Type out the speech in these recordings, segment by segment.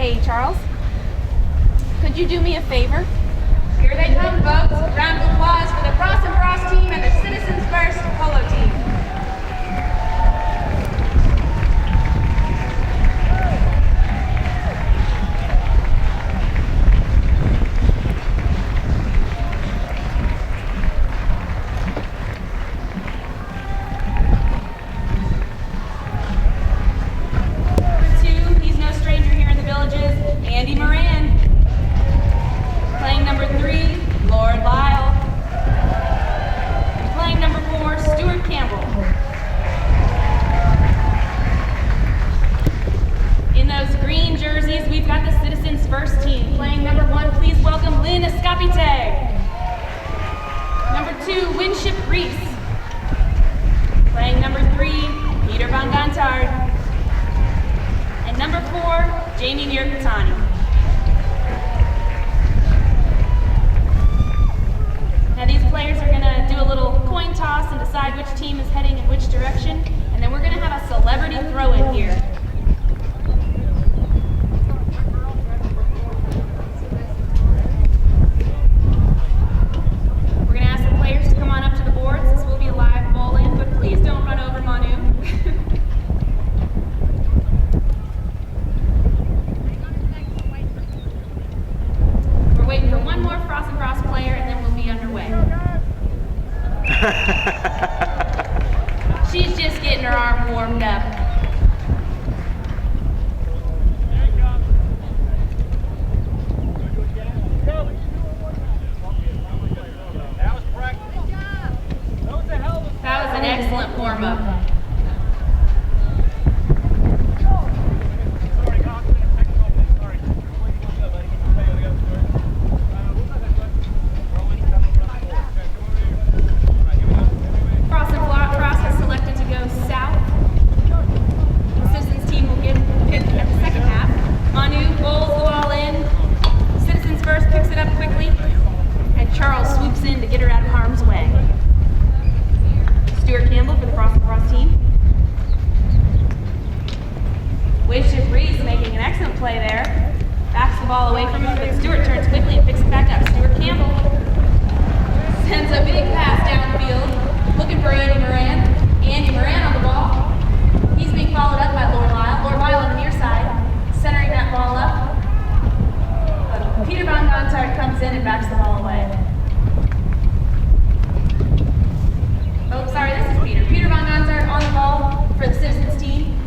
Hey, Charles, could you do me a favor? Here they come, folks. A round of applause for the Cross and Cross team and the Citizens First Polo team. Now these players are going to do a little coin toss and decide which team is heading in which direction, and then we're going to have a celebrity throw-in here. We're going to ask the players to come on up to the boards. This will be a live ball-in, but please don't run over Manu. We're waiting for one more Cross and Cross player, and then we'll be underway. She's just getting her arm warmed up. That was an excellent warm-up. Play there. Backs the ball away from him, but Stewart turns quickly and picks it back up. Stewart Campbell sends a big pass downfield, looking for Andy Moran. Andy Moran on the ball. He's being followed up by Lord Lyle. Lord Lyle on the near side, centering that ball up. But Peter Von Gontard comes in and backs the ball away. Oh, sorry, this is Peter. Peter Von Gontard on the ball for the Citizens team.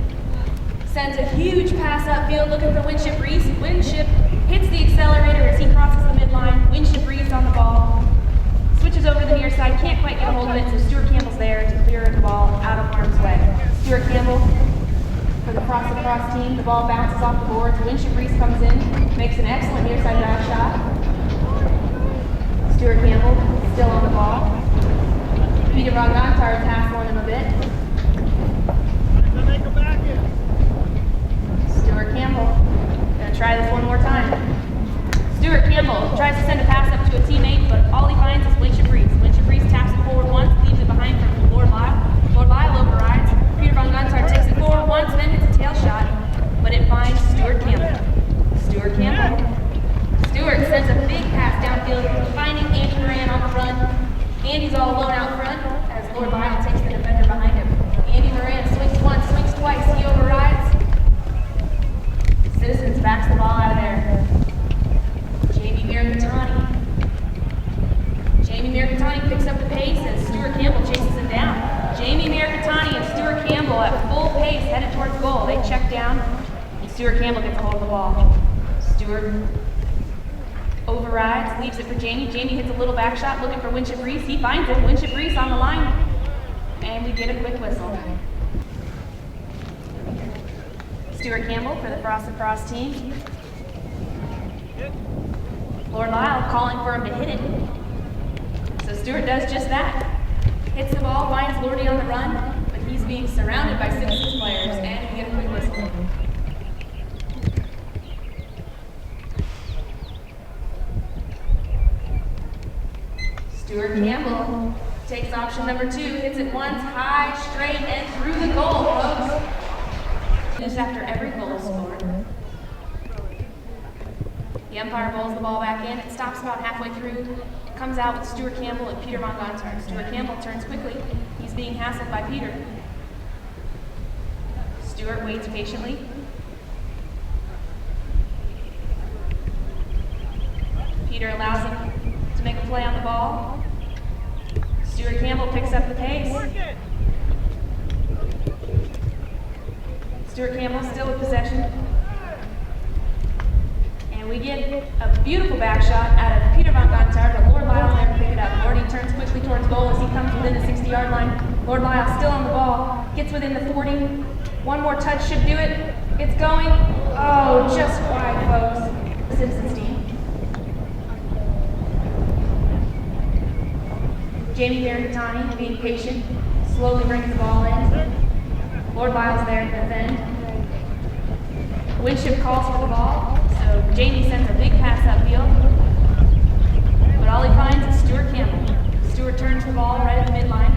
Sends a huge pass upfield looking for Winship Reese. Winship hits the accelerator as he crosses the midline. Winship Reese on the ball. Switches over to the near side, can't quite get a hold of it, so Stuart Campbell's there to clear the ball out of harm's way. Stuart Campbell for the Cross and Cross team. The ball bounces off the boards. Winship Reese comes in, makes an excellent near side drive shot. Stuart Campbell still on the ball. Peter Von Gontard hassling him a bit. Stuart Campbell, gonna try this one more time. Stuart Campbell tries to send a pass up to a teammate, but all he finds is Winship Reese. Winship Reese taps it forward once, leaves it behind for Lord Lyle. Lord Lyle overrides. Peter Von Gontard takes it forward once, then hits a tail shot, but it finds Stuart Campbell. Stuart Campbell. Stuart sends a big pass downfield, finding Andy Moran on the run. Andy's all alone out front as Lord Lyle takes the defender behind him. Andy Moran swings once, swings twice, he overrides. Citizens backs the ball out of there. Jamie Mercatani. Jamie Mercatani picks up the pace and Stuart Campbell chases him down. Jamie Mercatani and Stuart Campbell at full pace headed towards goal. They check down and Stuart Campbell gets a hold of the ball. Stuart overrides, leaves it for Jamie. Jamie hits a little back shot looking for Winship Reese. He finds it. Winship Reese on the line. And we get a quick whistle. Stuart Campbell for the Cross and Cross team. Lord Lyle calling for him to hit it. So Stuart does just that. Hits the ball, finds Lordy on the run, but he's being surrounded by Citizens players, and we get a quick whistle. Stuart Campbell takes option number 2, hits it once, high, straight, and through the goal, folks. Just after every goal scored. The umpire bowls the ball back in. It stops about halfway through. Comes out with Stuart Campbell and Peter Von Gontard. Stuart Campbell turns quickly. He's being hassled by Peter. Stuart waits patiently. Peter allows him to make a play on the ball. Stuart Campbell picks up the pace. Stuart Campbell still with possession. And we get a beautiful back shot out of Peter Von Gontard, but Lord Lyle's never pick it up. Lordy turns quickly towards goal as he comes within the 60-yard line. Lord Lyle still on the ball, gets within the 40. One more touch should do it. It's going. Oh, just wide, folks. The Citizens team. Jamie Miracatani, being patient, slowly brings the ball in. Lord Lyle's there to defend. Winship calls for the ball, so Jamie sends a big pass upfield. But all he finds is Stuart Campbell. Stuart turns the ball right at the midline.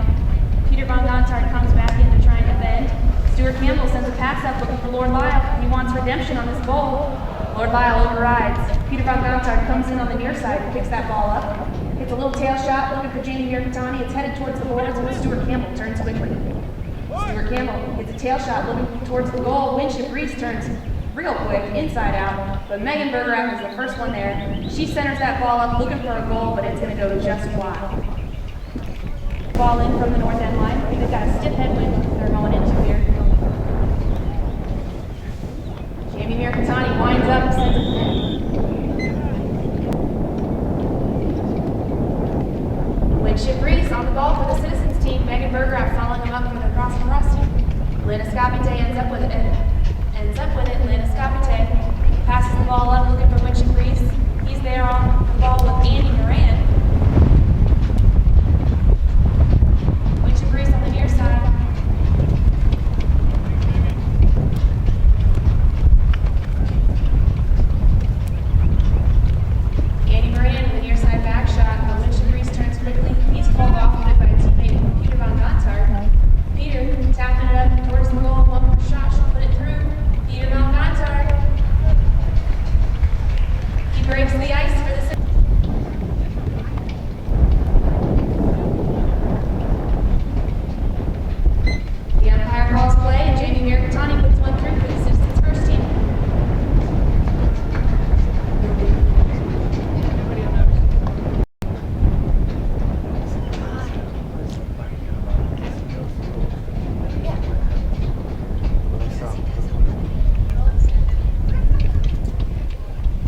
Peter Von Gontard comes back in to try and defend. Stuart Campbell sends a pass up looking for Lord Lyle. He wants redemption on this goal. Lord Lyle overrides. Peter Von Gontard comes in on the near side and picks that ball up. It's a little tail shot looking for Jamie Miracatani. It's headed towards the boards, but Stuart Campbell turns quickly. Stuart Campbell gets a tail shot looking towards the goal. Winship Reese turns real quick, inside out, but Megan Bergerath is the first one there. She centers that ball up looking for a goal, but it's going to go just wide. Ball in from the north end line. They've got a stiff headwind they're going into here. Jamie Miracatani winds up, sends it in. Winship Reese on the ball for the Citizens team. Megan Bergerath following him up for the cross and cross team. Lynn Escapite ends up with it. Lynn Escapite passes the ball up looking for Winship Reese. He's there on the ball with Andy Moran. Winship Reese on the near side. Andy Moran with a near side back shot, but Winship Reese turns quickly. He's pulled off of it by a teammate, Peter Von Gontard. Peter tapping it up towards the goal. One more shot, she'll put it through. Peter Von Gontard. He breaks the ice for the Citizens. The umpire calls play, and Jamie Miracatani puts one through for the Citizens first team.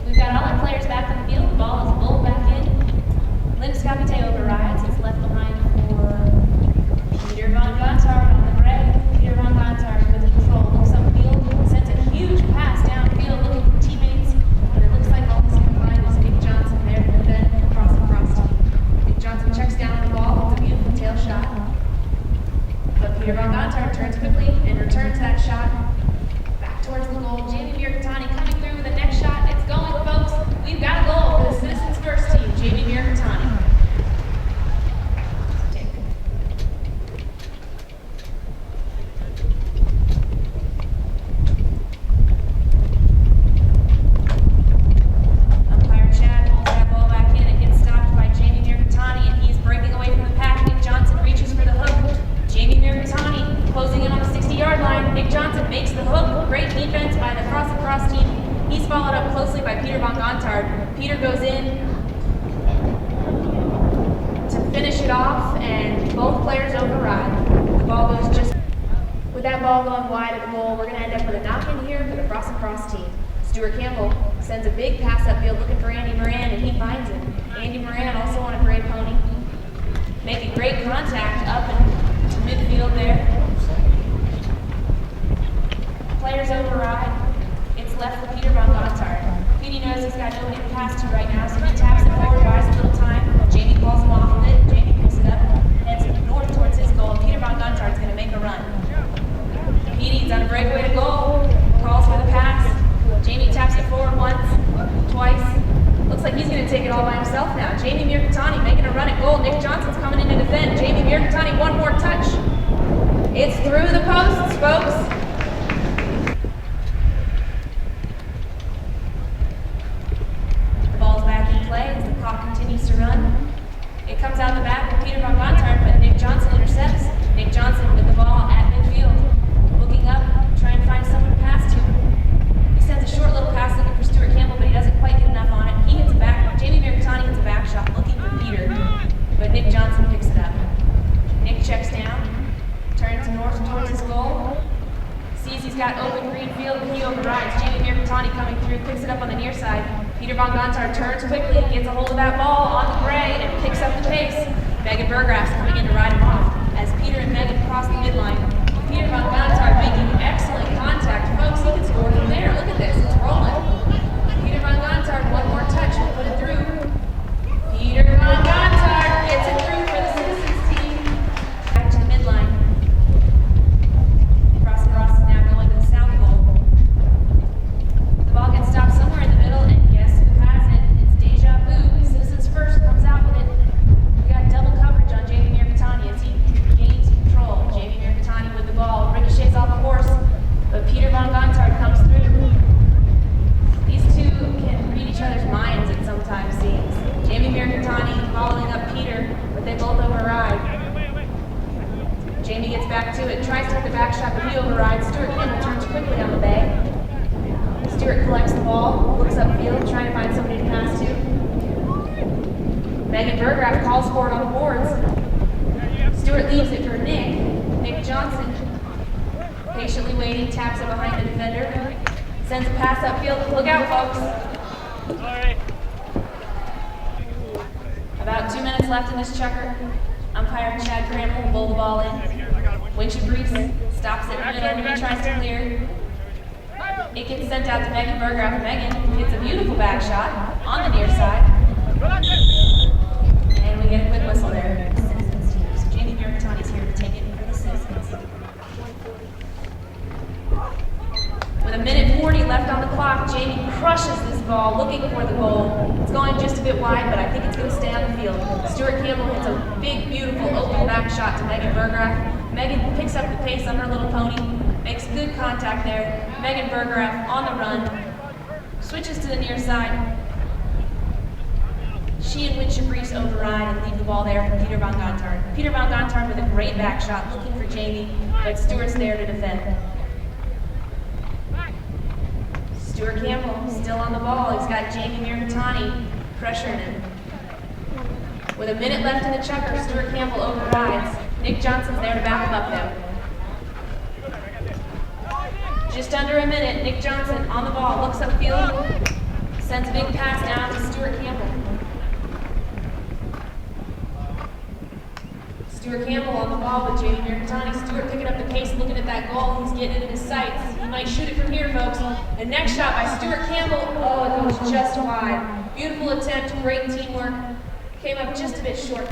We've got all our players back on the field. The ball is bowled back in. Lynn Escapite overrides. It's left behind for Peter Von Gontard on the gray. Peter Von Gontard with the control looks upfield, sends a huge pass downfield looking for teammates, but it looks like all he's going to find is Nick Johnson there to defend across the cross team. Nick Johnson checks down on the ball with a beautiful tail shot. But Peter Von Gontard turns quickly and returns that shot back towards the goal. Jamie Miracatani coming through with the next shot. It's going, folks. We've got a goal for the Citizens first team. Jamie Miracatani. Umpire Chad pulls that ball back in. It gets stopped by Jamie Miracatani, and he's breaking away from the pack. Nick Johnson reaches for the hook. Jamie Miracatani closing in on the 60-yard line. Nick Johnson makes the hook. Great defense by the cross team. He's followed up closely by Peter Von Gontard. Peter goes in to finish it off, and both players override. The ball goes just... With that ball going wide of the goal, we're going to end up with a knock-in here for the cross team. Stuart Campbell sends a big pass upfield looking for Andy Moran, and he finds him. Andy Moran also on a gray pony. Making great contact up and to midfield there. Players override. It's left for Peter Von Gontard. Petey knows he's got nobody to pass to right now, so he taps it forward, buys a little time. Jamie calls him off of it. Jamie picks it up, heads north towards his goal. Peter Von Gontard's going to make a run. Petey's on a breakaway to goal. Calls for the pass. Jamie taps it forward once, twice. Looks like he's going to take it all by himself now. Jamie Miracatani making a run at goal. Nick Johnson's coming in to defend. Jamie Miracatani, one more touch. It's through the posts, folks. that ball on the gray and picks up the pace. Megan Burgraff's coming in to ride him off as Peter and Megan cross the midline. Peter Van Gontaard making excellent contact. Folks, he can score from there. Look at this, it's rolling. Peter Van Gontaard, one more touch, will put it through. Peter Van Gontaard gets it through for the Citizens team. Back to the midline. Cross is now going to the south goal. The ball gets stopped somewhere in the middle, and guess who has it? It's Deja Vu. Citizens first comes out with it. We got double coverage on Jamie Mirkatani as he gains control. Jamie Mirkatani with the ball, ricochets off the horse, but Peter Van Gontaard comes through. These two can read each other's minds, it sometimes seems. Jamie Mirkatani following up Peter, but they both override. Jamie gets back to it, tries to hit the back shot, but he overrides. Stuart Campbell turns quickly on the bay. Stuart collects the ball, looks upfield, trying to find somebody to pass to. Megan Burgraff calls for it on the boards. Stuart leaves it for Nick Johnson. Patiently waiting, taps it behind the defender. Sends a pass upfield. Look out, folks. About 2 minutes left in this checker. Umpire Chad Crammell will bowl the ball in. Winship Reese stops it in the middle and he tries to clear. It gets sent out to Megan Burgraff. Megan hits a beautiful back shot on the near side. And we get a quick whistle there. The Citizens team. So Jamie Mirkatani is here to take it for the Citizens. With 1:40 left on the clock, Jamie crushes this ball, looking for the goal. It's going just a bit wide, but I think it's going to stay on the field. Stuart Campbell hits a big, beautiful open back shot to Megan Burgraff. Megan picks up the pace on her little pony, makes good contact there. Megan Burgraff on the run, switches to the near side. She and Winship Reese override and leave the ball there for Peter Van Gontaard. Peter Van Gontaard with a great back shot, looking for Jamie, but Stuart's there to defend. Stuart Campbell still on the ball. He's got Jamie Mirkatani pressuring him. With 1 minute left in the checker, Stuart Campbell overrides. Nick Johnson's there to back him up now. Just under 1 minute, Nick Johnson on the ball, looks upfield, sends a big pass down to Stuart Campbell. Stuart Campbell on the ball with Jamie Mirkatani. Stuart picking up the pace, looking at that goal. He's getting it in his sights. He might shoot it from here, folks. The next shot by Stuart Campbell. Oh, it goes just wide. Beautiful attempt, great teamwork. Came up just a bit short.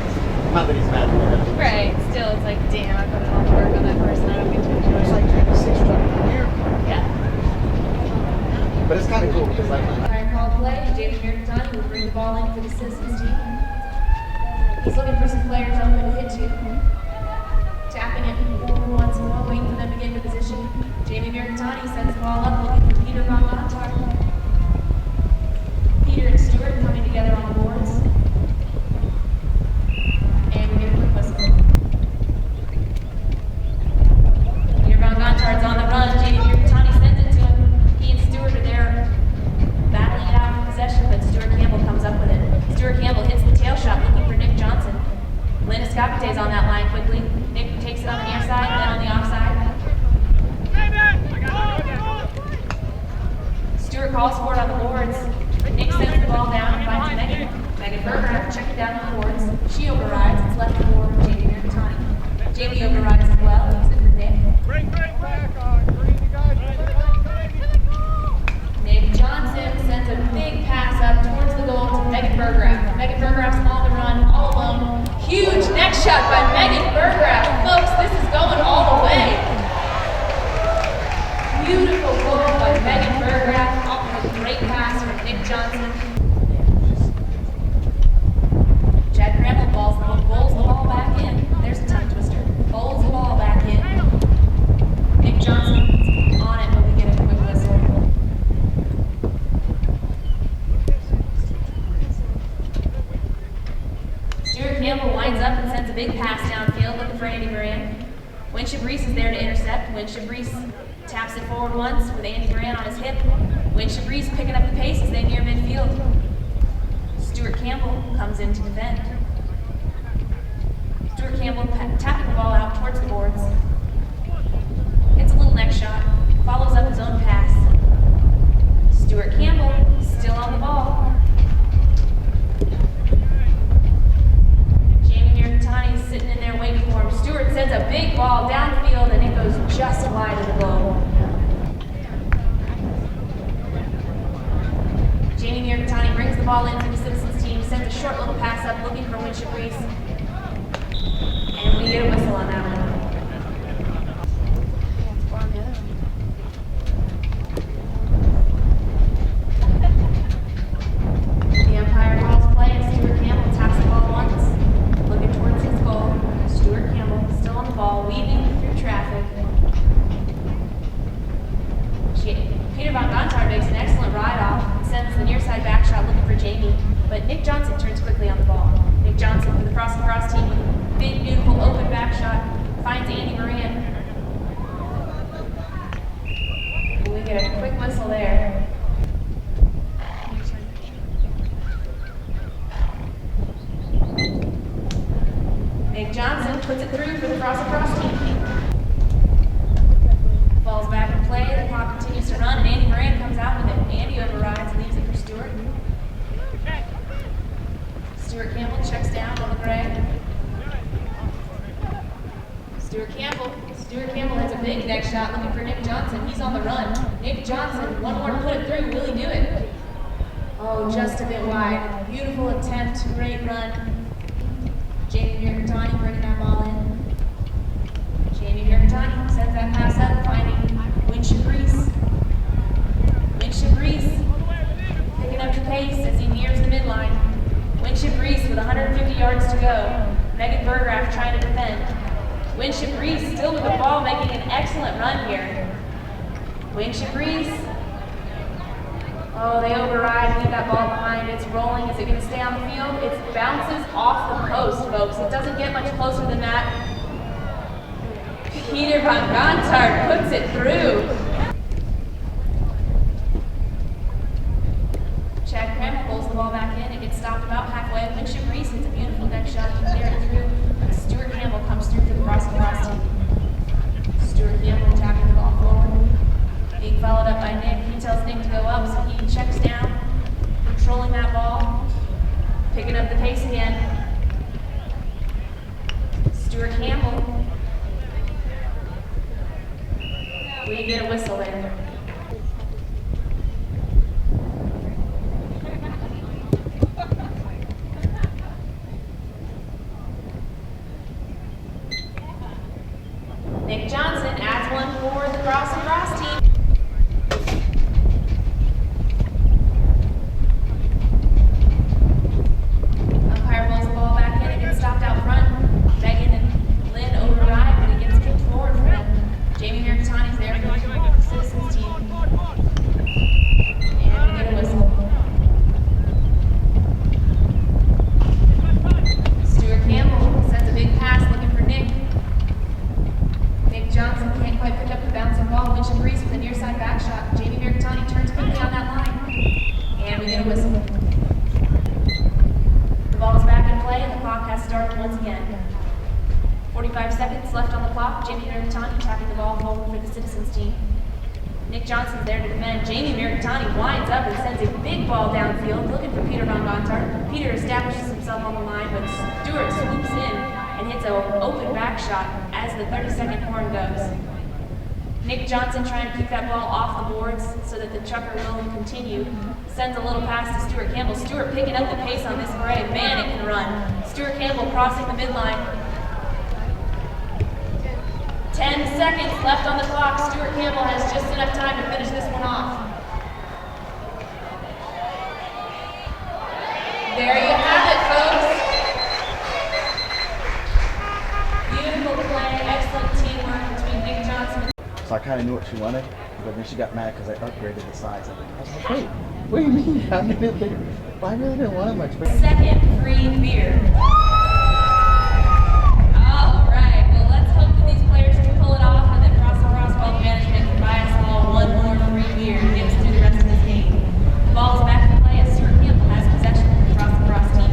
Not that he's mad at me. Right, still, it's like, damn, I put in all the work on that person. I don't get to enjoy It's it. like trying to 6 truck here. Yeah. But it's kind of cool because like Iron call play. Jamie Mirkatani will bring the ball in for the Citizens team. He's looking for some players open to hit to. Tapping it forward once more, waiting for them to get into position. Jamie Mirkatani sends the ball up, looking for Peter Van Gontaard. Peter and Stuart coming together on the boards. And we get a quick whistle. Peter Van Gontaard's on the run. Jamie Mirkatani sends it to him. He and Stuart are there battling it out for possession, but Stuart Campbell comes up with it. Stuart Campbell hits the tail shot, looking for Nick Johnson. Linda Scapate's on that line quickly. Nick takes it on the near side, then on the offside. Stuart calls for it on the boards. Nick sends the ball down and finds Megan. Megan Burgraff checking down the boards. She overrides. It's left for Jamie Mirkatani. Jamie overrides as well. Leaves it for Nick. Nick Johnson sends a big pass up towards the goal to Megan Burgraff. Megan Burgraff's on the run, all alone. Huge next shot by Megan Burgraff. Folks, this is going all the way. Beautiful goal by Megan Burgraff off of a great pass from Nick Johnson. Chad Crammell bowls the ball back in. There's a tongue twister. Bowls the ball back in. Nick Johnson's on it, but we get a quick whistle. Stuart Campbell winds up and sends a big pass downfield looking for Andy Moran. Winship Reese is there to intercept. Winship Reese taps it forward once with Andy Moran on his hip. Winship Reese picking up the pace as they near midfield. Stuart Campbell comes in to defend. Stuart Campbell tapping the ball out towards the boards. Hits a little next shot. Follows up his own pass. Stuart Campbell still on the ball. sends a big ball downfield and it goes just wide of the goal. Jamie Mircatani brings the ball in for the Citizens team, sends a short little pass up looking for Winship Reese. And we get a whistle on that one. The umpire calls play and Stuart Campbell taps the ball once, looking towards his goal. Stuart Campbell still on the ball, weaving through traffic. Peter Von Gontard makes an excellent ride off and sends the near side back shot looking for Jamie, but Nick Johnson turns quickly on the ball. Nick Johnson for the cross and cross team with a big, beautiful open back shot finds Andy Moran. We get a quick whistle there. Nick Johnson puts it through for the cross and cross team. Falls back in play, the clock continues to run, and Andy Moran comes out with it. Andy overrides, leaves it for Stuart. Stuart Campbell checks down on the gray. Stuart Campbell has a big neck shot looking for Nick Johnson. He's on the run. Nick Johnson, one more to put it through. Will he do it? Oh, just a bit wide. Beautiful attempt, great run. Jamie Mircatani bringing that ball in. Jamie Mircatani sends that pass up, finding Winship Reese. Winship Reese picking up the pace as he nears the midline. Winship Reese with 150 yards to go. Megan Bergraff trying to defend. Winship Reese still with the ball, making an excellent run here. Winship Reese. Oh, they override, leave that ball behind. It's rolling. Is it going to stay on the field? It bounces off the post, folks. It doesn't get much closer than that. Peter Von Gontard puts it through. Chad Krem pulls the ball back in. It gets stopped about halfway. Winship Reese hits a beautiful neck shot. He cleared it through. But Stuart Campbell comes through for the cross team. Stuart Campbell attacking the ball forward. Being followed up by Nick. He tells Nick to go up, so he checks down, controlling that ball, picking up the pace again. Stuart Campbell. We get a whistle there. Nick Johnson adds one for the cross and cross team. Umpire rolls the ball back in. It gets stopped out front. Megan and Lynn override, but it gets kicked forward for them. Jamie Mircatani's there for the Citizens team. And we get a whistle. Stuart Campbell sends a big pass looking for Nick. Nick Johnson can't quite pick up the bouncing ball. Winship Reese with a near side back shot. Jamie Mircatani turns quickly on that line. And we get a whistle. The ball's back in play and the clock has started once again. 45 seconds left on the clock. Jamie Mircatani tapping the ball forward for the Citizens team. Nick Johnson's there to defend. Jamie Mircatani winds up and sends a big ball downfield looking for Peter Von Gontard. Peter establishes himself on the line, but Stewart swoops in and hits an open back shot as the 30-second horn goes. Nick Johnson trying to keep that ball off the boards so that the chucker will continue. Sends a little pass to Stuart Campbell. Stuart picking up the pace on this gray. Man, it can run. Stuart Campbell crossing the midline. 10 seconds left on the clock. Stuart Campbell has just enough time to finish this one off. There you have it, folks. Beautiful play, excellent teamwork between Nick Johnson and So I kind of knew what she wanted, but then she got mad because I upgraded the size of it. I was like, wait, what do you mean? I made it bigger. Well, I really didn't want it much bigger. second free beer. All right, well, let's hope that these players can pull it off and that Cross Wealth Management can buy us all one more free beer and get us through the rest of this game. The ball is back in play as Stuart Campbell has possession of the Cross team.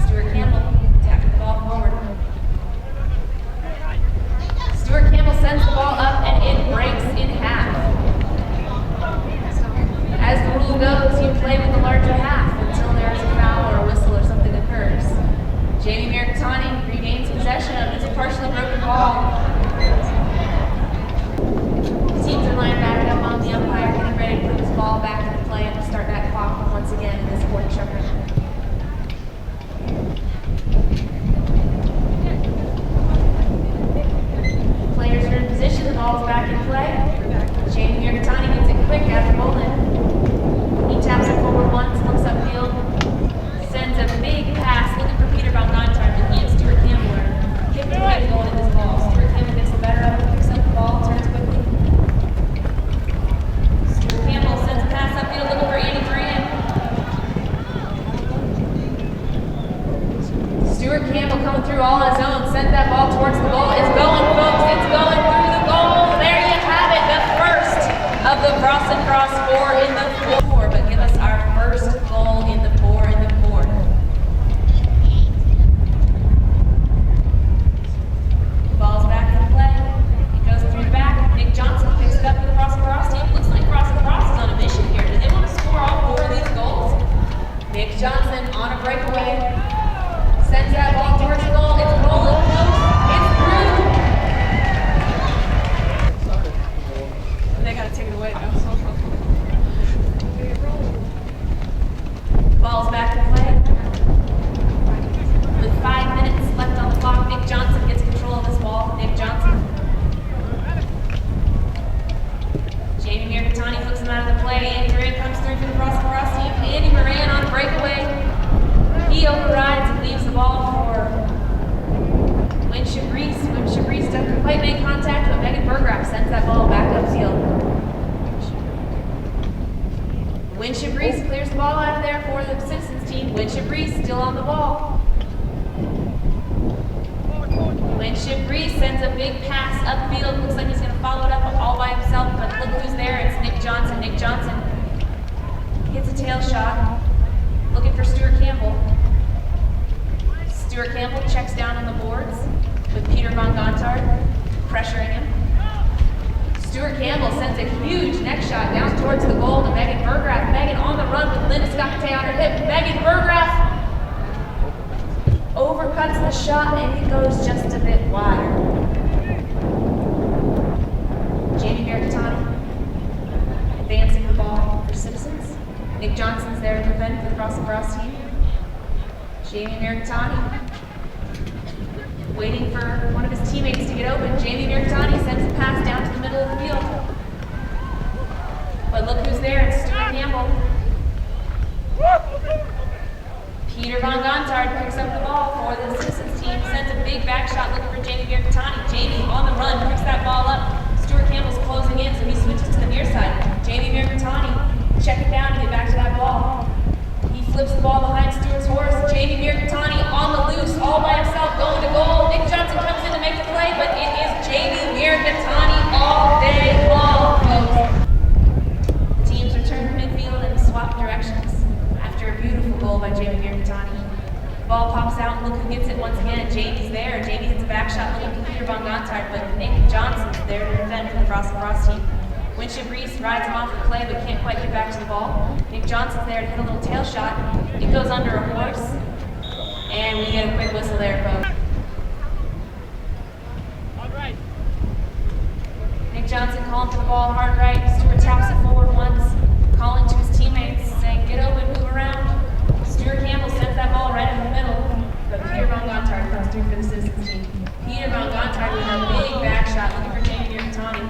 Stuart Campbell tapping the ball forward. Stuart Campbell sends the ball up and it breaks in half. As the rule goes, you play with the larger half until there is a foul or a whistle or something for the Shark. Players are in position, the ball's back in play. Jamie Mirgatani gets it quick after bowling. He taps it forward once, looks upfield, sends a big pass looking for Peter Van Gontard, but he and Stuart Campbell are kicked away going at this ball. Stuart Campbell gets the better of it, picks up the ball, turns quickly. Stuart Campbell sends a pass upfield looking for Andy Duran. Stuart Campbell coming through all on his own, sends that ball towards the goal. It's going, folks, it's going through the goal. There you have it, the first of the cross and cross 4 in the 4. But give us our first goal in the 4 in the 4. Ball's back in play. It goes through the back. Nick Johnson picks it up for the cross and cross team. Looks like cross and cross is on a mission here. Do they want to score all 4 of these goals? Nick Johnson on a breakaway. Sends that ball towards the goal. It's rolling close. It's through. They gotta take it away though. Ball's back to play. With 5 minutes left on the clock, Nick Johnson gets control of this ball. Nick Johnson. Jamie Mirgatani hooks him out of the play. Andy Moran comes through for the cross team. Andy Moran on breakaway. He overrides and leaves the ball for Winship Reese. Winship Reese doesn't quite make contact, but Megan Burgraff sends that ball back upfield. Winship Reese clears the ball out of there for the Citizens team. Winship Reese still on the ball. Winship Reese sends a big pass upfield. Looks like he's going to follow it up all by himself, but look who's there. It's Nick Johnson. Nick Johnson hits a tail shot, looking for Stuart Campbell. Stuart Campbell checks down on the boards with Peter Van Gontard pressuring him. Stuart Campbell sends a huge neck shot down towards the goal to Megan Burgraff. Megan on the run with Linda Scapate on her hip. Megan Burgraff overcuts the shot and it goes just a bit wider. Jamie Mirgatani advancing the ball for Citizens. Nick Johnson's there to defend for the cross and cross team. Jamie Mirgatani waiting for one of his teammates to get open. Jamie Mirgatani sends a pass down to the middle of the field. But look who's there, it's Stuart Campbell. Peter Van Gontard picks up the ball for the Citizens team, sends a big back shot looking for Jamie Mirgatani. Jamie on the run, picks that ball up. Stuart Campbell's closing in, so he switches to the near side. Jamie Mirgatani check it down to get back to that ball. He flips the ball behind Stuart's horse. Jamie Mirgatani on the loose, all by himself, going to goal. Nick Johnson comes in to make the play, but it is Jamie Mirgatani all day long, folks. The teams return to midfield and swap directions after a beautiful goal by Jamie Mirgatani. The ball pops out and look who gets it once again. Jamie's there. Jamie hits a back shot looking for Peter Van Gontard, but Nick Johnson's there to defend for the cross and cross team. Winship Reese rides him off the play but can't quite get back to the ball. Nick Johnson's there to hit a little tail shot. It goes under a horse. And we get a quick whistle there, folks. Nick Johnson calling for the ball hard right. Stuart taps it forward once, calling to his teammates, saying, get open, move around. Stuart Campbell sends that ball right in the middle, but Peter Van Gontard comes through for the Citizens team. Peter Van Gontard with a big back shot looking for Jamie Mirgatani.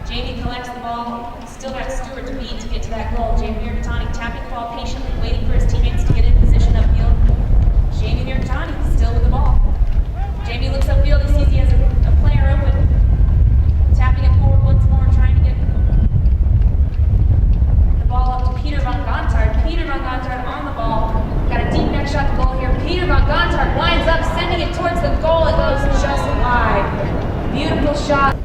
Jamie collects the ball, still got Stuart to beat to get to that goal. Jamie Mirgatani tapping the ball patiently, waiting for his teammates to get in position upfield. Jamie Mirgatani still with the ball. Jamie looks upfield, he sees he has a player open. Tapping it forward once more, trying to get the ball up to Peter Van Gontard. Peter Van Gontard on the ball. Got a deep neck shot to goal here. Peter Van Gontard winds up, sending it towards the goal. It goes just wide. Beautiful shot.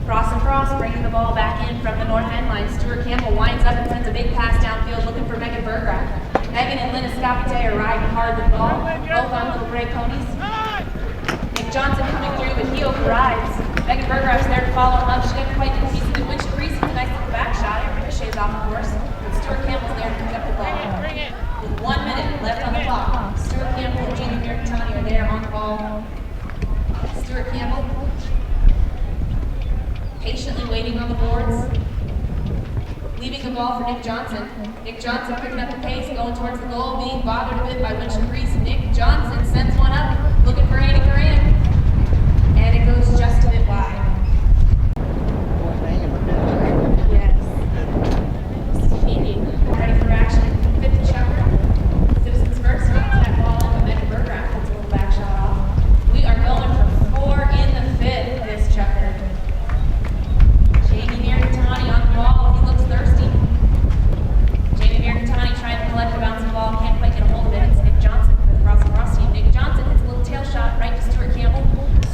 Cross and cross, bringing the ball back in from the north end line. Stuart Campbell winds up and sends a big pass downfield looking for Megan Burgraff. Megan and Linda Scapate are riding hard with the ball, both on little gray ponies. Nick Johnson coming through, but he overrides. Megan Burgraff's there to follow him up. She didn't quite get a piece of it. Winship Reese hits a nice little back shot. It ricochets off the course. And Stuart Campbell's there to pick up the ball. With 1 minute left on the clock, Stuart Campbell and Jamie Mirgatani are there on the ball. Stuart Campbell patiently waiting on the boards, leaving leaving the ball for Nick Johnson. Nick Johnson picking up the pace, going towards the goal, being bothered a bit by Winship Reese. Nick Johnson sends one up, looking for Andy Coran, and it goes just a bit wide. Yes. Speaking. Ready for action. Fifth chapter. Citizens first. That ball in, but Megan Burgraff gets a little back shot off. We are going for 4 in the fifth this chapter. Jamie Mirgatani on the ball. He looks thirsty. Jamie Mirgatani trying to collect the bouncing ball. Can't quite get a hold of it. It's Nick Johnson for the cross team. Nick Johnson hits a little tail shot right to Stuart Campbell.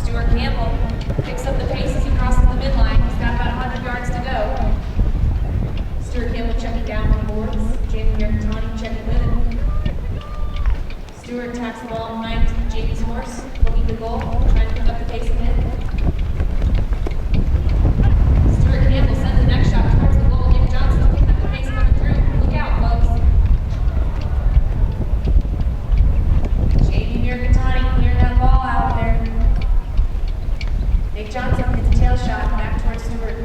Stuart Campbell picks up the pace as he crosses the midline. He's got about 100 yards to go. Stuart Campbell checking down on the boards. Jamie Mirgatani checking with him. Stuart taps the ball behind Jamie's horse, looking to goal, trying to pick up the pace again. Stuart Campbell sends the next shot towards the goal. Nick Johnson picking up the pace coming through. Look out, folks. Jamie Mirgatani clearing that ball out there. Nick Johnson hits a tail shot back towards Stuart.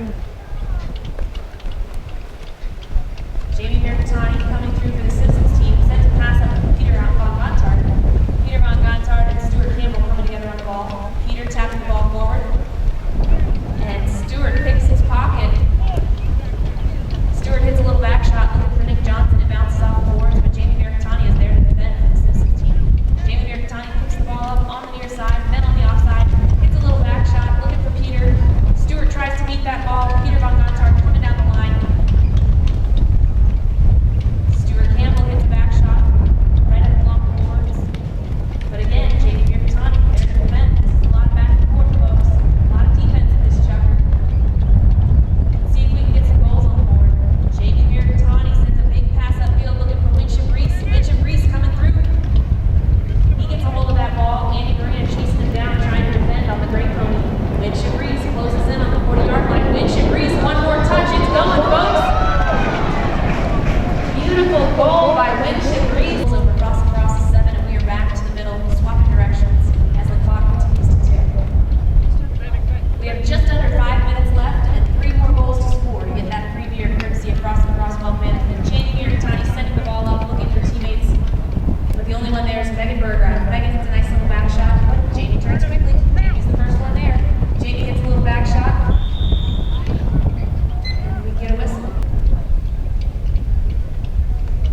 Jamie Mirgatani coming through for the Citizens team, sends a pass up to Peter Van Gontard. Peter Van Gontard and Stuart Campbell coming together on the ball. Peter taps the ball forward, and Stuart picks his pocket. Stuart hits a little back shot looking for Nick Johnson. It bounces off the boards, but Jamie Mirgatani is there to defend for the Citizens team. Jamie Mirgatani picks the ball up on the near side, then on the offside, hits a little back shot looking for Peter. Stuart tries to beat that ball. Peter Van Gontard coming down the line. Stuart Campbell hits a back shot right up along the boards. But again, Jamie Mirgatani there to defend. This is a lot of back and forth, folks. A lot of defense in this chapter. Let's see if we can get some goals on the board. Jamie Mirgatani sends a big pass upfield looking for Winship Reese. Winship Reese coming through. He gets a hold of that ball. Andy Grant chasing him down, trying to defend on the great pony. Winship Reese closes in on the 40-yard line. Winship Reese, one more touch. It's going, folks. Beautiful goal by Winship Reese. Over across the 7, and we are back to the middle, swapping directions as the clock continues to tick. We have just under 5 minutes left and 3 more goals to score to get that free beer courtesy of Cross Wealth Management. Jamie Mirgatani sending the ball up, looking for teammates. But the only one there is Megan Burgraff. Megan hits a nice little back shot, but Jamie turns quickly. Jamie's the first one there. Jamie hits a little back shot. And we get a whistle.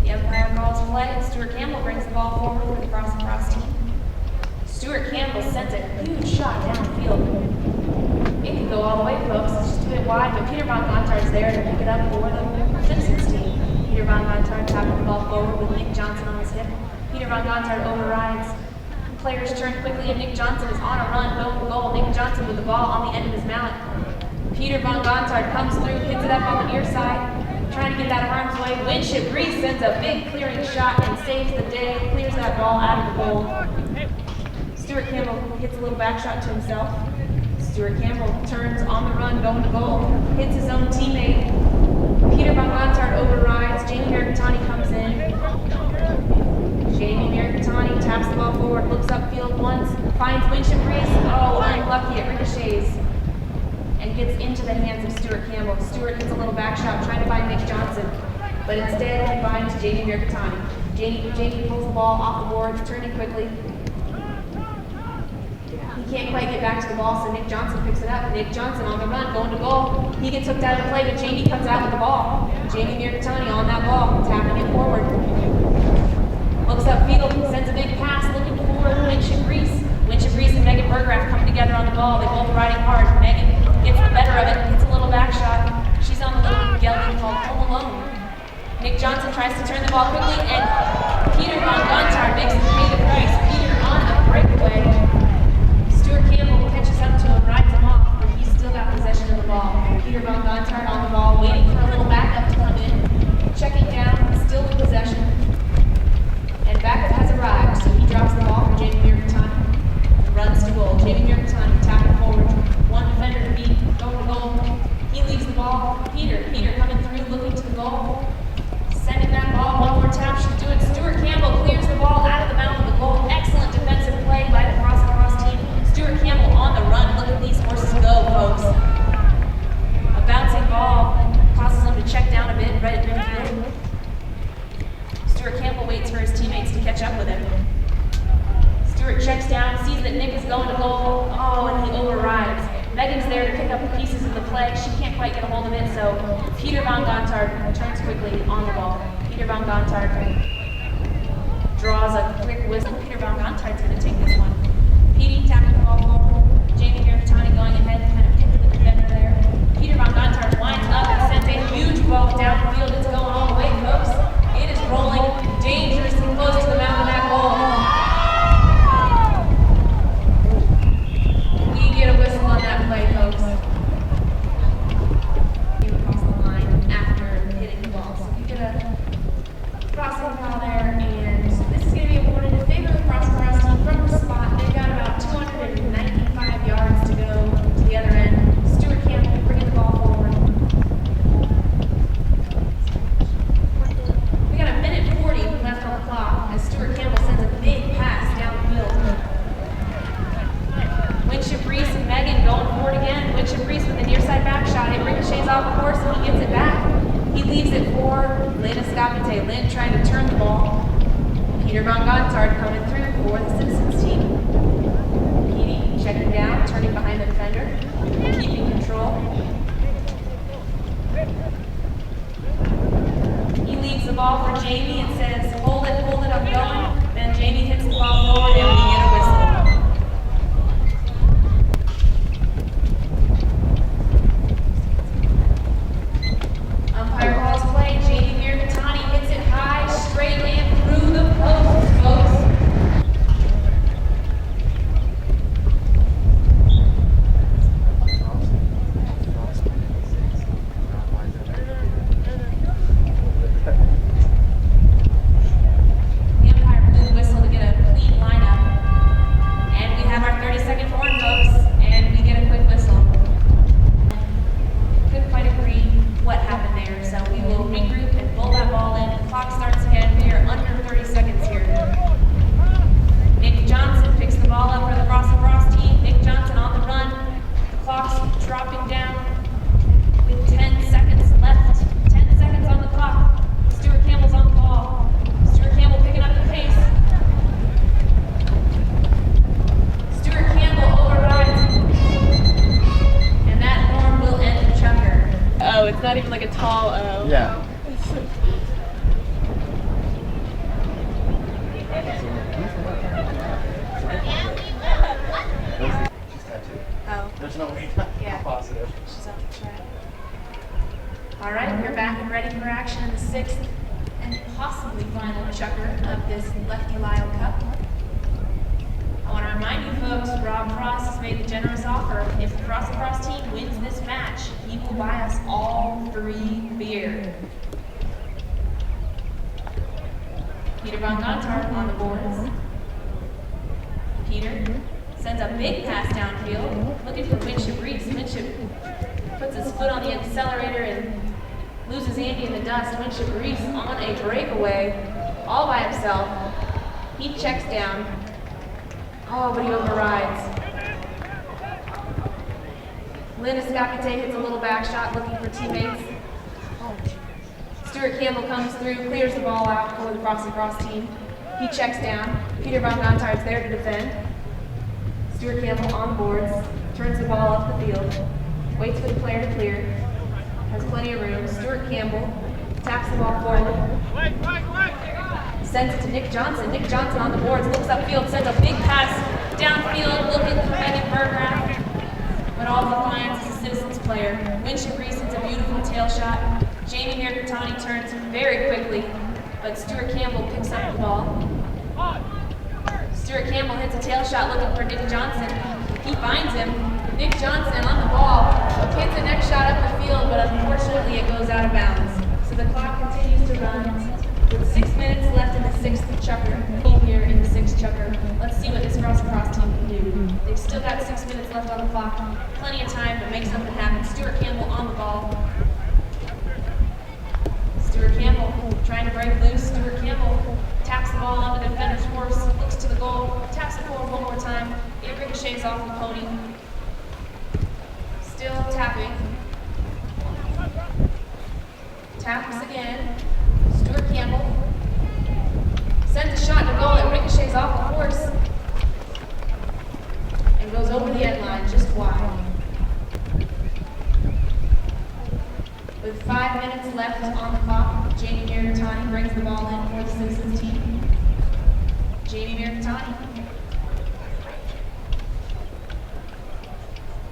The umpire calls play, and Stuart Campbell brings the ball forward for the cross team. Stuart Campbell sends a huge shot downfield. It can go all the way, folks. It's just a bit wide, but Peter Van Gontard's there to pick it up for the Citizens team. Peter Van Gontard tapping the ball forward with Nick Johnson on his hip. Peter Van Gontard overrides. Players turn quickly, and Nick Johnson is on a run, going for goal. Nick Johnson with the ball on the end of his mallet. Peter Van Gontard comes through, hits it up on the near side, trying to get that arm's way. Winship Reese sends a big clearing shot and saves the day, clears that ball out of the goal. Stuart Campbell hits a little back shot to himself. Stuart Campbell turns on the run, going to goal, hits his own teammate. Peter Van Gontard overrides. Jamie Mirgatani comes in. Jamie Mirgatani taps the ball forward, looks upfield once, finds Winship Reese. Oh, unlucky, it ricochets and gets into the hands of Stuart Campbell. Stuart hits a little back shot, trying to find Nick Johnson, but instead he finds Jamie Mirgatani. Jamie pulls the ball off the board, turning quickly. He can't quite get back to the ball, so Nick Johnson picks it up. Nick Johnson on the run, going to goal. He gets hooked out of play, but Jamie comes out with the ball. Jamie Mirgatani on that ball, tapping it forward. Looks upfield, sends a big pass, looking for Winship Reese. Winship Reese and Megan Burgraff coming together on the ball. They both riding hard. Megan gets the better of it, hits a little back shot. She's on the little gelding called Home Alone. Nick Johnson tries to turn the ball quickly, and Peter Van Gontard makes him pay the price. Peter on a breakaway. Stuart Campbell catches up to him, rides him off, but he's still got possession of the ball. Peter Van Gontard on the ball, waiting for a little backup to come in. Checking down, still with possession. And backup has arrived, so he drops the ball for Jamie Mirgatani and runs to goal. Jamie Mirgatani tapping forward. One defender to beat, going to goal. He leaves the ball. Peter coming through, looking to the goal. Sending that ball, one more tap should do it. Stuart Campbell clears the ball out of the mouth of the goal. Excellent defensive play by the cross team. Stuart Campbell on the run. Look at these horses go, folks. A bouncing ball causes right at midfield. Stuart Campbell waits for his teammates to catch up with him. Stuart checks down, sees that Nick is going to goal. Oh, and he overrides. Megan's there to pick up the pieces of the play. She can't quite get a hold of it, so Peter Von Gontard turns quickly on the ball. Peter Von Gontard draws a quick whistle. Peter Von Gontard's going to take this one. Petey tapping the ball forward. Jamie Mirkatani going ahead, kind of picked the defender there. Peter Von Gontard winds up and sends a huge ball downfield. It's going all the way, folks. It is rolling dangerously close to the mouth of that goal. We get a whistle on that play, folks. Came across the line after hitting the ball. So we get a crossing foul there, and this is going to be awarded in favor of the cross team from the spot. They've got about 295 yards to go to the other end. Stuart Campbell bringing the ball forward. We got a minute 40 left on the clock as Stuart Campbell sends a big pass downfield. Winship Reese and Megan going forward again. Winship Reese with a near side back shot. It ricochets off the course and he gets it back. He leaves it for Lynn Escapete. Lynn trying to turn the ball. Peter Von Gontard coming through for the Citizens team. Petey checking down, turning behind the defender, keeping control. He leaves the ball for Jamie and says, hold it, I'm going. Then Jamie hits the ball forward and we get a whistle. Umpire calls play. Jamie Mirkatani hits it high, straight in through the post, folks. The umpire blew the whistle to get a clean lineup. And we have our 30-second horn, folks, and we get a quick whistle. Couldn't quite agree what happened there, so we will regroup and pull that ball in. The clock starts again. We are under 30 seconds here. Nick Johnson picks the ball up for the Frost team. Nick Johnson on the run. The clock's dropping down with 10 seconds left. 10 seconds on the clock. Stuart Campbell's on the ball. Stuart Campbell picking up the pace. Stuart Campbell overrides. And that horn will end the chucker. Oh, it's not even like a tall O. Yeah. She's tattooed. Oh, There's no way. Yeah. Positive. she's on the track. All right, we're back and ready for action in the 6th and possibly final chucker of this Lefty Lyle Cup. I want to remind you folks, Rob Frost has made the generous offer. If the Frost team wins this match, he will buy us all 3 beer. Peter Von Gontard on the boards. Peter sends a big pass downfield, looking for Winship Reese. Winship puts his foot on the accelerator and loses Andy in the dust. Winship Reese on a breakaway, all by himself. He checks down. Oh, but he overrides. Lynn Escapete hits a little back shot looking for teammates. Stuart Campbell comes through, clears the ball out for the Frost team. He checks down. Peter Von Gontard's there to defend. Stuart Campbell on the boards, turns the ball up the field, waits for the player to clear, has plenty of room. Stuart Campbell taps the ball forward. Sends it to Nick Johnson. Nick Johnson on the boards, looks upfield, sends a big pass downfield, looking for Megan Berggraf. But all he finds is a Citizens player. Winship Reese hits a beautiful tail shot. Jamie Mirkatani turns very quickly, but Stuart Campbell picks up the ball. Stuart Campbell hits a tail shot looking for Nick Johnson. He finds him. Nick Johnson on the ball hits a next shot up the field, but unfortunately it goes out of bounds. So the clock continues to run with 6 minutes left in the 6th chucker. Here in the 6th chucker. Let's see what this Frost team can do. They've still got 6 minutes left on the clock. Plenty of time to make something happen. Stuart Campbell on the ball. Stuart Campbell trying to break loose. Stuart Campbell taps the ball onto the defender's horse, looks to the goal, taps it forward one more time. It ricochets off the podium. Still tapping. Taps again. left on the clock. Jamie Miracani brings the ball in for the Citizens team. Jamie Miracani.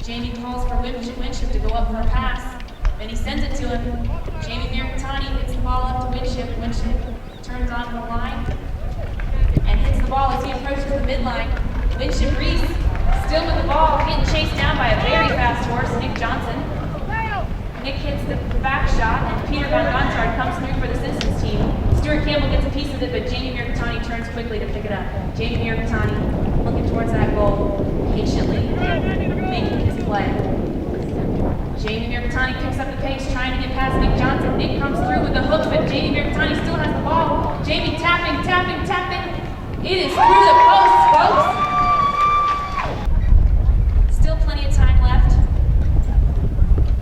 Jamie calls for Winship to go up for a pass. Then he sends it to him. Jamie Miracani hits the ball up to Winship. Winship turns onto the line and hits the ball as he approaches the midline. Winship Reese still with the ball, getting chased down by a very fast horse, Nick Johnson. Nick hits the back shot, and Peter Von Gontard comes through for the Citizens team. Stuart Campbell gets a piece of it, but Jamie Miracani turns quickly to pick it up. Jamie Miracani looking towards that goal, patiently making his play. Jamie Miracani picks up the pace, trying to get past Nick Johnson. Nick comes through with the hook, but Jamie Miracani still has the ball. Jamie tapping. It is through the post, folks. Still plenty of time left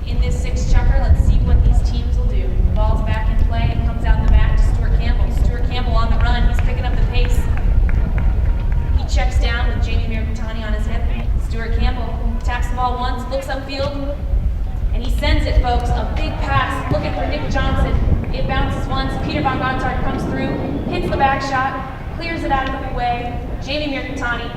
in this six-chucker. Let's see what these teams will do. The ball's back in play. It comes out in the back to Stuart Campbell. Stuart Campbell on the run. He's picking up the pace. He checks down with Jamie Miracani on his hip. Stuart Campbell taps the ball once, looks upfield, and he sends it, folks. A big pass, looking for Nick Johnson. It bounces once. Peter Von Gontard comes through, hits the back shot, clears it out of the way. Jamie Miracani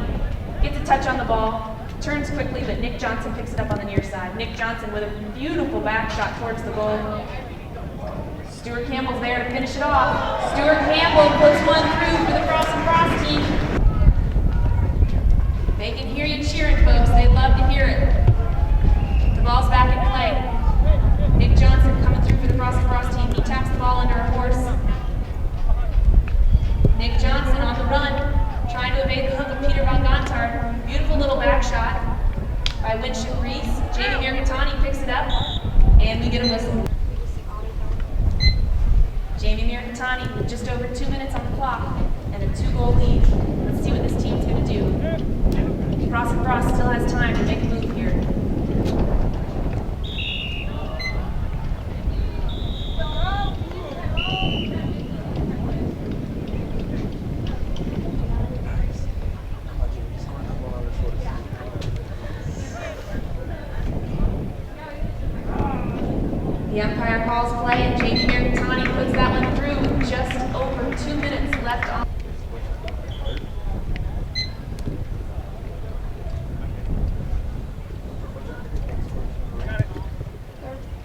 gets a touch on the ball, turns quickly, but Nick Johnson picks it up on the near side. Nick Johnson with a beautiful back shot towards the goal. Stuart Campbell's there to finish it off. Stuart Campbell puts one through for the Frost and Frost team. They can hear you cheering, folks. They'd love to hear it. The ball's back in play. Nick Johnson coming through for the Frost and Frost team. He taps the ball under a horse. Nick Johnson on the run, trying to evade the hook of Peter Von Gontard. Beautiful little back shot by Winship Reese. Jamie Miracani picks it up, and we get a whistle. Jamie Miracani with just over 2 minutes on the clock and a 2-goal lead. Let's see what this team's going to do. Frost and Frost still has time to make a move here. The umpire calls play, and Jamie Miracani puts that one through with just over 2 minutes left on.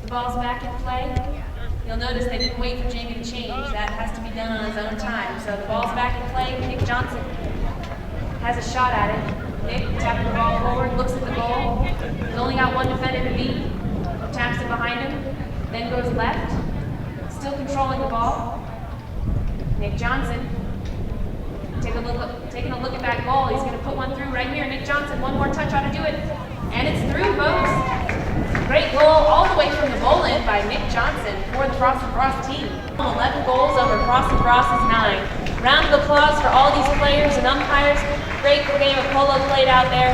The ball's back in play. You'll notice they didn't wait for Jamie to change. That has to be done on his own time. So the ball's back in play. Nick Johnson has a shot at it. Nick tapping the ball forward, looks at the goal. He's only got one defender to beat. Taps it behind him. Then goes left, still controlling the ball. Nick Johnson taking a look at that goal. He's going to put one through right here. Nick Johnson, one more touch ought to do it. And it's through, folks. Great goal all the way from the goal in by Nick Johnson for the Frost and Frost team. 11 goals over Frost and Frost's 9. Round of applause for all these players and umpires. Great game of polo played out there.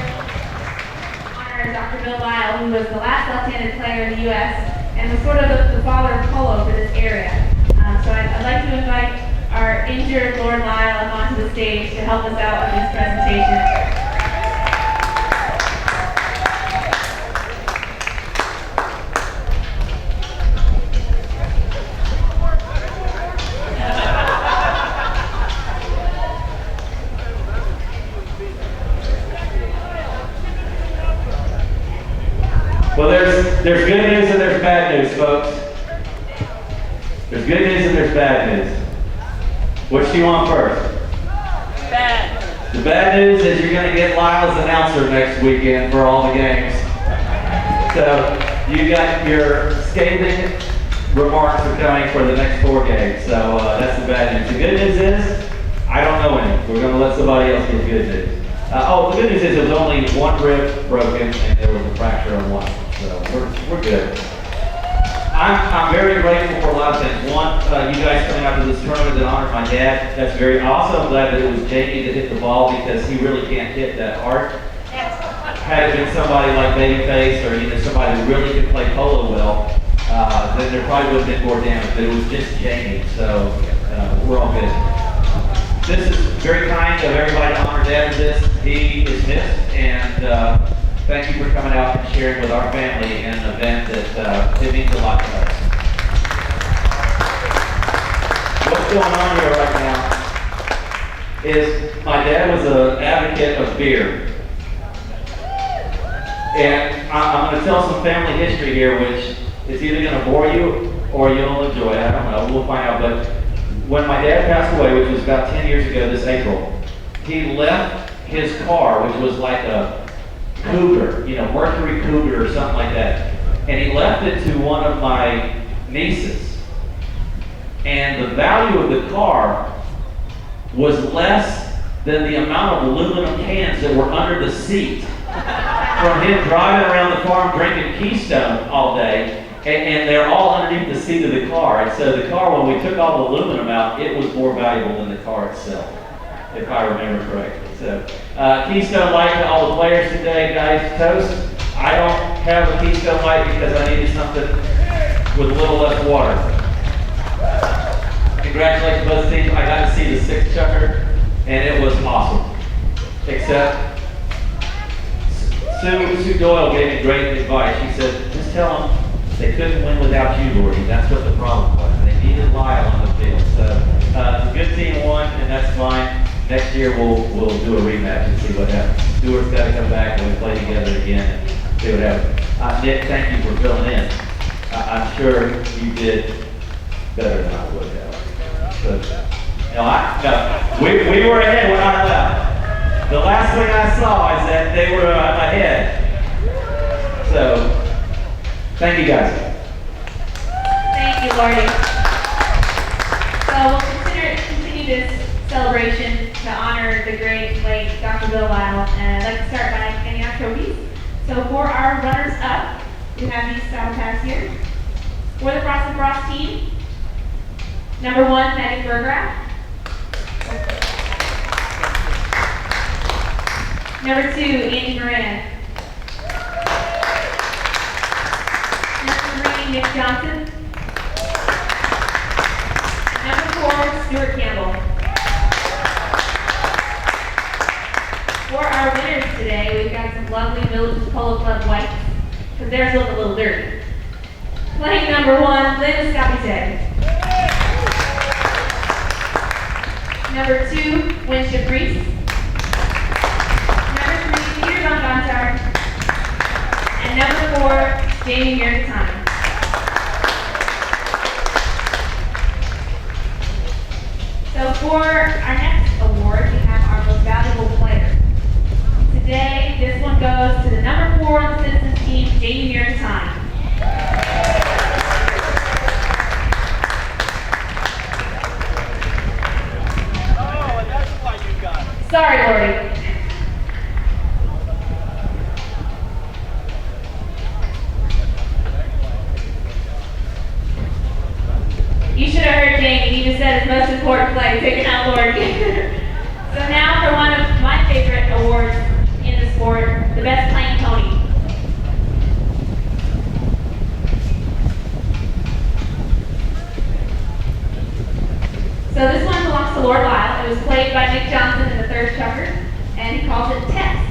Honor Dr. Bill Lyle, who was the last left-handed player in the U.S. and was sort of the father of polo for this area. So I'd like to invite our injured Lord Lyle up onto the stage to help us out with this presentation. Well, there's good news and there's bad news, folks. There's good news and there's bad news. Which do you want first? Bad. The bad news is you're going to get Lyle's announcer next weekend for all the games. So you got your scathing remarks are coming for the next 4 games. So that's the bad news. The good news is I don't know any. We're going to let somebody else get good news. The good news is there was only one rib broken and there was a fracture on one. So we're good. I'm very grateful for a lot of things. One, you guys coming out to this tournament that honored my dad. That's very awesome. I'm glad that it was Jamie that hit the ball because he really can't hit that hard. Had it been somebody like Babyface or somebody who really could play polo well, then there probably would have been more damage. But it was just Jamie, so we're all good. This is very kind of everybody to honor Dad with this. He is missed, and thank you for coming out and sharing with our family in an event that it means a lot to us. what's going on here right now is my dad was an advocate of beer. And I'm going to tell some family history here, which is either going to bore you or you'll enjoy it. I don't know. We'll find out. But when my dad passed away, which was about 10 years ago this April, he left his car, which was like a Cougar, Mercury Cougar or something like that. And he left it to one of my nieces. And the value of the car was less than the amount of aluminum cans that were under the seat from him driving around the farm drinking Keystone all day, and they're all underneath the seat of the car. And so the car, when we took all the aluminum out, it was more valuable than the car itself, if I remember correctly. So Keystone Light to all the players today, guys. Toast. I don't have a Keystone Light because I needed something with a little less water. Congratulations to both teams. I got to see the sixth chucker, and it was awesome. Except Sue Doyle gave me great advice. She said, just tell them they couldn't win without you, Lordy. That's what the problem was. They needed Lyle on the field. So the good team won, and that's fine. Next year we'll do a rematch and see what happens. Stewart's got to come back and we play together again and see what happens. Nick, thank you for filling in. I'm sure you did better than I would have. But, we were ahead when I left. The last thing I saw is that they were ahead. So, thank you guys. Thank you, Lordy. So we'll continue this celebration to honor the great late Dr. Bill Lyle. And I'd like to start by handing out trophies. So for our runners-up, we have these style tags here. For the Frost and Frost team, number 1, Megan Burgraff. Number 2, Andy Moran. Number 3, Nick Johnson. Number 4, Stuart Campbell. For our winners today, we've got some lovely Village Polo Club whites, because theirs look a little dirty. Playing number 1, Lynn Scapite. Number 2, Winship Reese. Number 3, Peter Von Gontar. And number 4, Jamie Mirkatani. So for our next award, we have our most valuable player. Today, this one goes to the number 4 on the Citizens team, Jamie Mirkatani. Sorry, Lordy. You should have heard Jamie. He just said his most important play, taking out Lordy. So now for one of my favorite awards in the sport, the best playing pony. So this one belongs to Lord Lyle. It was played by Nick Johnson in the third chucker, and he calls it Test.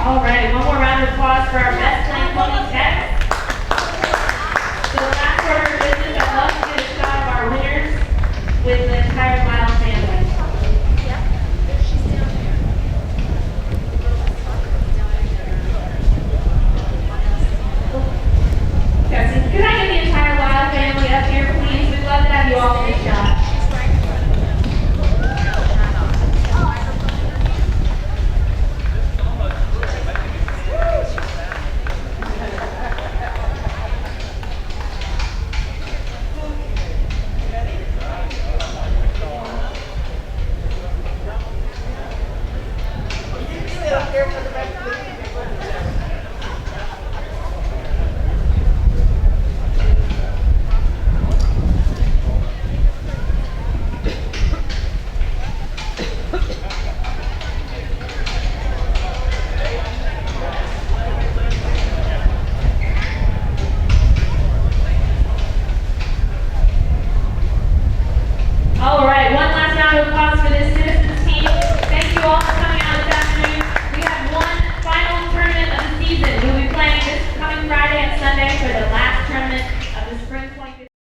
Alright, one more round of applause for our best playing pony, Test. So the last order of business, I'd love to get a shot of our winners with the entire Lyle family. Jesse, could I